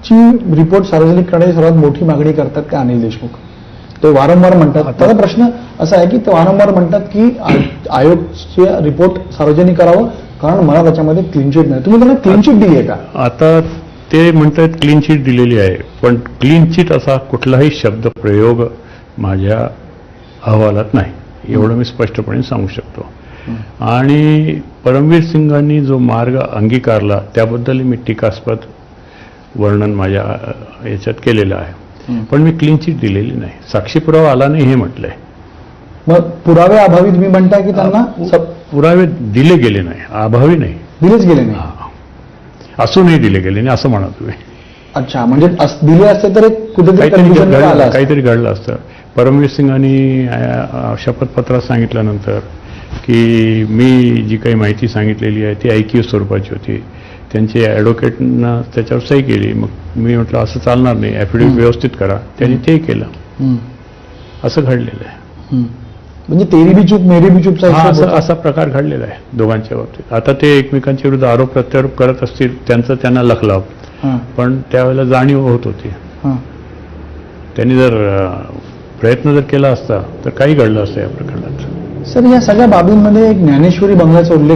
ची रिपोर्ट सार्वजनिक करण्याची सर्वात मोठी मागणी करतात ते अनिल देशमुख. ते वारंवार म्हणतात. त्याचा प्रश्न असा आहे की ते वारंवार म्हणतात की आयोगचे रिपोर्ट सार्वजनिक करावं कारण मला त्याच्यामध्ये क्लीन चिट नाही. तुम्ही त्यांना क्लीन चिट दिली आहे का? आता ते म्हणतात क्लीन चिट दिलेली आहे, पण क्लीन चिट असा कुठलाही शब्द प्रयोग माझ्या अहवालात नाही, एवढं मी स्पष्टपणे सांगू शकतो. आणि परमवीर सिंगांनी जो मार्ग अंगीकारला त्याबद्दल मी टीकास्पद वर्णन माझ्या याच्यात केलेलं आहे, पण मी क्लीन चिट दिलेली नाही. साक्षी पुरावा आला नाही हे म्हटलंय. मग पुरावे अभावी तुम्ही म्हणताय की त्यांना पुरावे दिले गेले नाही, अभावी नाही, दिलेच गेले नाही. असूनही दिले गेले नाही असं म्हणा तुम्ही. अच्छा, म्हणजे दिले असते तर एक कुठेतरी confusion आलं असतं. काहीतरी घडलं असतं. परमवीर सिंगांनी शपथपत्रात सांगितल्यानंतर की मी जी काही माहिती सांगितलेली आहे ती ऐकीव स्वरूपाची होती, त्यांचे ॲडव्होकेटनं त्याच्यावर सही केली. मग मी म्हटलं असं चालणार नाही, ॲफिडेव्हिट व्यवस्थित करा, त्यांनी ते केलं. असं घडलेलं आहे. म्हणजे तेरी बी चूक मेरी बी चूकचा असा प्रकार घडलेला आहे दोघांच्या बाबतीत. आता ते एकमेकांच्या विरुद्ध आरोप प्रत्यारोप करत असतील, त्यांना लखलाव, पण त्यावेळेला जाणीव होत होती. त्यांनी जर प्रयत्न जर केला असता तर काही घडलं असतं या प्रकरणात. सर, या सगळ्या बाबींमध्ये एक ज्ञानेश्वरी बंगल्याचा उल्लेख